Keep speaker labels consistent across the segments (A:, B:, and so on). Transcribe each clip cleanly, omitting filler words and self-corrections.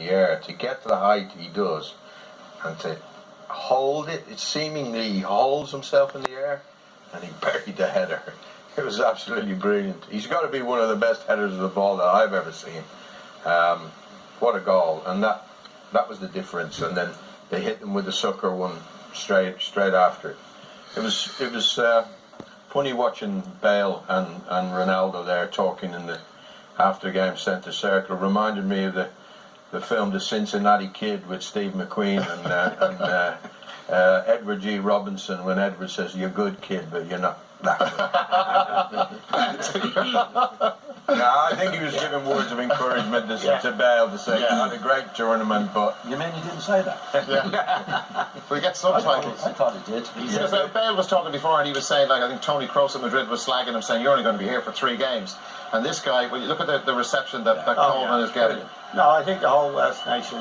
A: the air, to get to the height he does, and to hold it. It seemingly he holds himself in the air, and he buried the header. It was absolutely brilliant. He's got to be one of the best headers of the ball that I've ever seen. What a goal! And that was the difference. And then they hit them with the sucker one straight after. It was funny watching Bale and Ronaldo there talking in the after game centre circle. It reminded me of the film The Cincinnati Kid with Steve McQueen and Edward G. Robinson, when Edward says, "You're good, kid, but you're not that good." I think he was giving words of encouragement to Bale to say, "You had a great tournament, but..."
B: You mean he didn't say that?
C: We get subtitles.
B: I thought he did.
C: Because Bale was talking before, and he was saying, like, I think Tony Kroos at Madrid was slagging him, saying, "You're only going to be here for 3 games." And this guy, when you look at the reception that Coleman is getting.
D: No, I think the whole Welsh nation,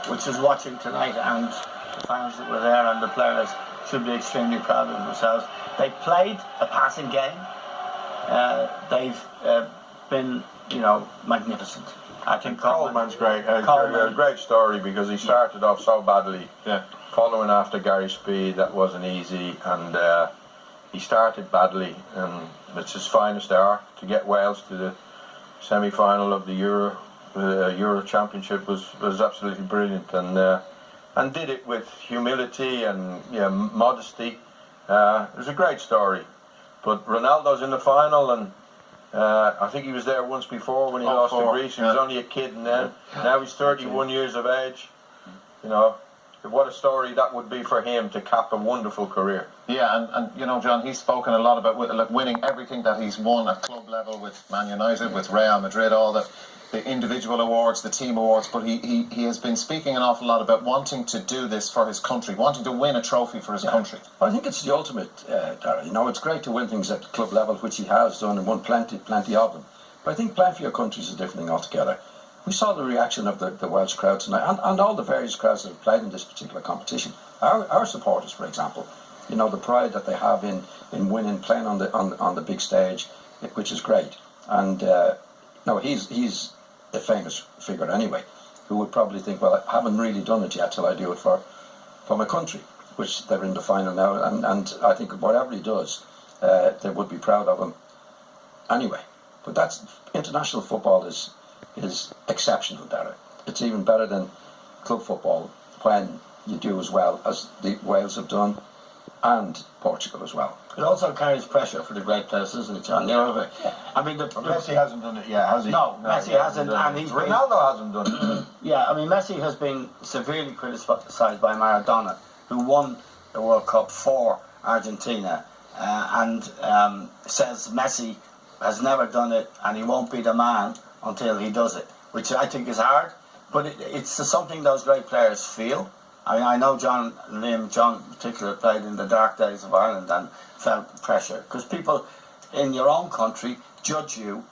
D: which is watching tonight, and the fans that were there and the players should be extremely proud of themselves. They played a passing game. They've been, magnificent. I think
A: Coleman's great. A great story, because he started off so badly.
C: Yeah.
A: Following after Gary Speed, that wasn't easy, and he started badly, and it's his finest hour. To get Wales to the semi-final of the Euro Championship was absolutely brilliant, and did it with humility and modesty. It was a great story. But Ronaldo's in the final, and I think he was there once before when he lost to Greece. He was only a kid, and then now he's 31 years of age. What a story that would be for him to cap a wonderful career.
C: Yeah, and John, he's spoken a lot about winning everything that he's won at club level with Man United, with Real Madrid, all the individual awards, the team awards, but he has been speaking an awful lot about wanting to do this for his country, wanting to win a trophy for his country.
B: I think it's the ultimate, Darragh. It's great to win things at club level, which he has done, and won plenty of them. But I think playing for your country is a different thing altogether. We saw the reaction of the Welsh crowd tonight, and all the various crowds that have played in this particular competition. Our supporters, for example, the pride that they have in winning, playing on the big stage, which is great. And he's a famous figure anyway, who would probably think, well, I haven't really done it yet till I do it for my country, which they're in the final now, and I think whatever he does, they would be proud of him anyway. But that's international football is exceptional, Darragh. It's even better than club football when you do as well as the Wales have done, and Portugal as well.
D: It also carries pressure for the great players, doesn't it, John? I mean,
A: Messi hasn't done it yet, has he?
D: No, Messi hasn't, and
A: Ronaldo hasn't done it.
D: Yeah, I mean, Messi has been severely criticised by Maradona, who won the World Cup for Argentina, and says Messi has never done it, and he won't be the man until he does it, which I think is hard, but it's something those great players feel. I mean, I know John in particular played in the dark days of Ireland and felt pressure, because people in your own country judge you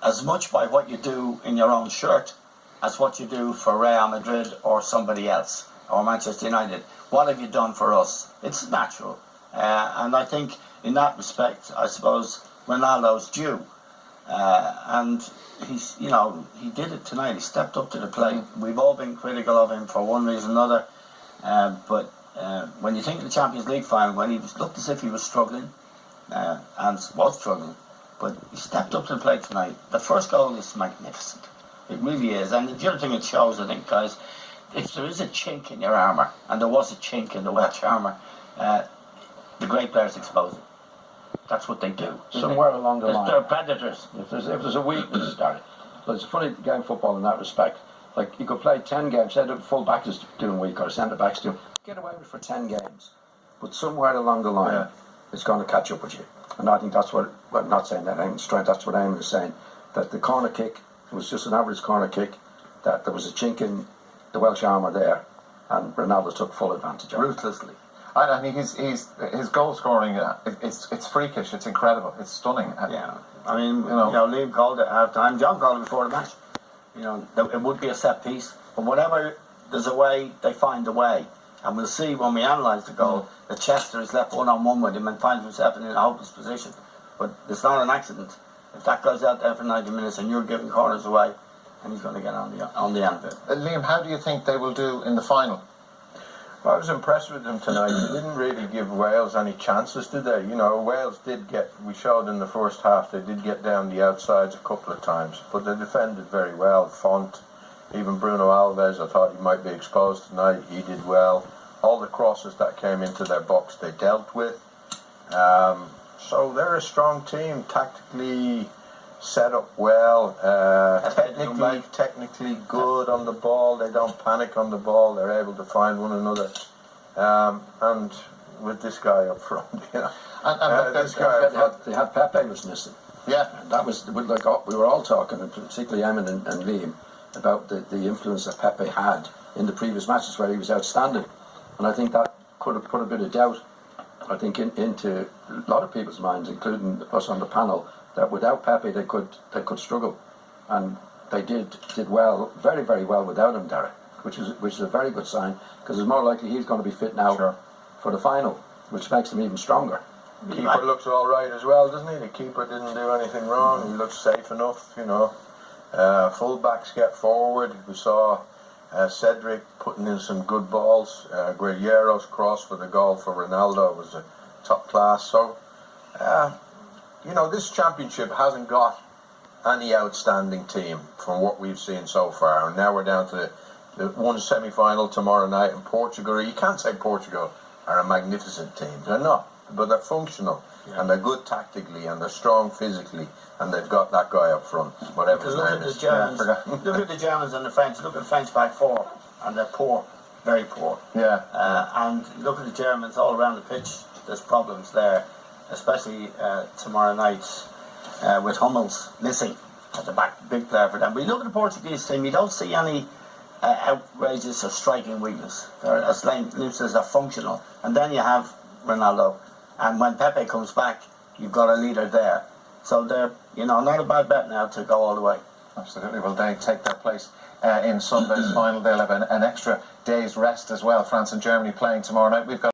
D: as much by what you do in your own shirt as what you do for Real Madrid or somebody else, or Manchester United. What have you done for us? It's natural. And I think in that respect, I suppose Ronaldo's due. And he's, he did it tonight. He stepped up to the plate. We've all been critical of him for one reason or another. But when you think of the Champions League final, when he looked as if he was struggling, and was struggling, but he stepped up to the plate tonight. The first goal is magnificent. It really is. And the other thing it shows, I think, guys, if there is a chink in your armour, and there was a chink in the Welsh armour, the great players expose it. That's what they do.
B: Somewhere along the line.
D: They're predators.
B: If there's a weakness, Darragh, but it's a funny game football in that respect. Like, you could play 10 games, say the full back is doing weak or centre back's doing, get away with it for 10 games. But somewhere along the line, it's going to catch up with you. And I think that's what, well, I'm not saying that Eamon's strength, that's what Eamon is saying, that the corner kick, it was just an average corner kick, that there was a chink in the Welsh armour there, and Ronaldo took full advantage of it.
C: Ruthlessly. I mean, his goal scoring, it's freakish, it's incredible, it's stunning.
D: Yeah, I mean, Liam called it at half time. John called it before the match. It would be a set piece, but whatever, there's a way, they find a way. And we'll see when we analyse the goal that Chester is left one-on-one with him and finds himself in a hopeless position. But it's not an accident. If that goes out there for 90 minutes and you're giving corners away, and he's going to get on the end of it.
C: Liam, how do you think they will do in the final?
A: I was impressed with them tonight. They didn't really give Wales any chances, did they? You know, Wales did get, we showed in the first half, they did get down the outsides a couple of times, but they defended very well. Font, even Bruno Alves, I thought he might be exposed tonight, he did well. All the crosses that came into their box, they dealt with. So they're a strong team, tactically set up well, technically good on the ball. They don't panic on the ball. They're able to find one another. And with this guy up front, you know, this guy up front,
B: they had Pepe was missing.
C: Yeah,
B: And that was like we were all talking, and particularly Eamon and Liam, about the influence that Pepe had in the previous matches where he was outstanding, and I think that could have put a bit of doubt, I think, into a lot of people's minds, including us on the panel, that without Pepe they could struggle, and they did well, very very well without him, Derek, which is a very good sign, because it's more likely he's going to be fit now for the final, which makes him even stronger.
A: the keeper looks all right as well, doesn't he? The keeper didn't do anything wrong. He looks safe enough, you know. Fullbacks get forward. We saw Cedric putting in some good balls. Guerreiro's cross for the goal for Ronaldo was a top class. So, you know, this championship hasn't got any outstanding team from what we've seen so far. And now we're down to the one semi-final tomorrow night in Portugal. You can't say Portugal are a magnificent team. They're not, but they're functional. Yeah. And they're good tactically, and they're strong physically, and they've got that guy up front, whatever his name is.
D: Look at the Germans and the French. Look at the French back four, and they're poor, very poor.
C: Yeah.
D: And look at the Germans all around the pitch. There's problems there, especially tomorrow night with Hummels missing at the back, big player for them. But you look at the Portuguese team, you don't see any outrageous or striking weakness. They're, as Liam says, they're functional. And then you have Ronaldo. And when Pepe comes back, you've got a leader there. So they're, you know, not a bad bet now to go all the way.
C: Absolutely. Well, they take their place in Sunday's final. They'll have an extra day's rest as well. France and Germany playing tomorrow night. We've got